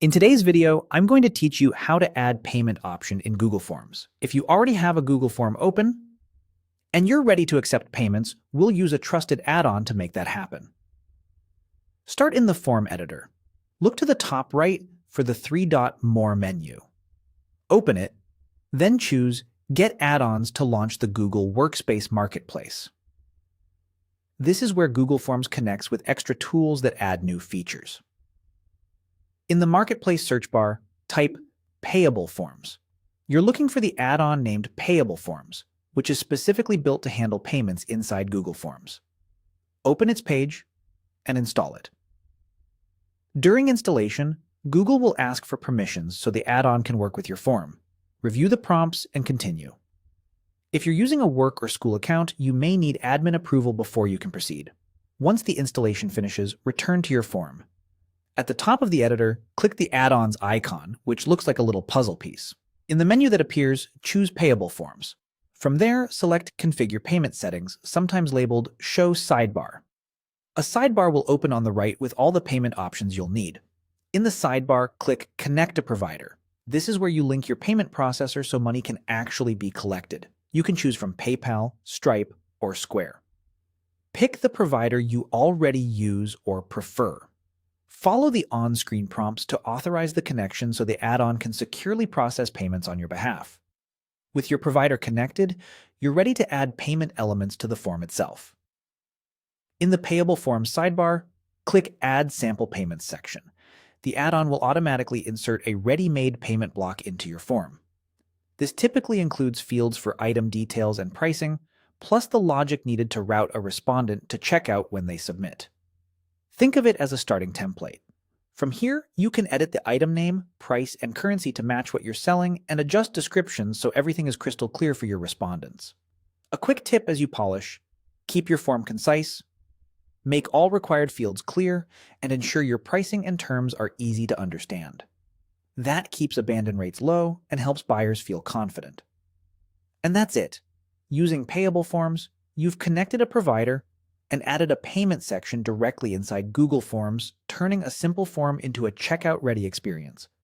In today's video, I'm going to teach you how to add payment option in Google Forms. If you already have a Google Form open and you're ready to accept payments, we'll use a trusted add-on to make that happen. Start in the Form Editor. Look to the top right for the three-dot More menu. Open it, then choose Get Add-ons to launch the Google Workspace Marketplace. This is where Google Forms connects with extra tools that add new features. In the Marketplace search bar, type Payable Forms. You're looking for the add-on named Payable Forms, which is specifically built to handle payments inside Google Forms. Open its page and install it. During installation, Google will ask for permissions so the add-on can work with your form. Review the prompts and continue. If you're using a work or school account, you may need admin approval before you can proceed. Once the installation finishes, return to your form. At the top of the editor, click the add-ons icon, which looks like a little puzzle piece. In the menu that appears, choose Payable Forms. From there, select Configure Payment Settings, sometimes labeled Show Sidebar. A sidebar will open on the right with all the payment options you'll need. In the sidebar, click Connect a Provider. This is where you link your payment processor so money can actually be collected. You can choose from PayPal, Stripe, or Square. Pick the provider you already use or prefer. Follow the on-screen prompts to authorize the connection so the add-on can securely process payments on your behalf. With your provider connected, you're ready to add payment elements to the form itself. In the Payable Forms sidebar, click Add Sample Payments section. The add-on will automatically insert a ready-made payment block into your form. This typically includes fields for item details and pricing, plus the logic needed to route a respondent to checkout when they submit. Think of it as a starting template. From here, you can edit the item name, price, and currency to match what you're selling and adjust descriptions so everything is crystal clear for your respondents. A quick tip as you polish: keep your form concise, make all required fields clear, and ensure your pricing and terms are easy to understand. That keeps abandon rates low and helps buyers feel confident. And that's it. Using Payable Forms, you've connected a provider and added a payment section directly inside Google Forms, turning a simple form into a checkout-ready experience.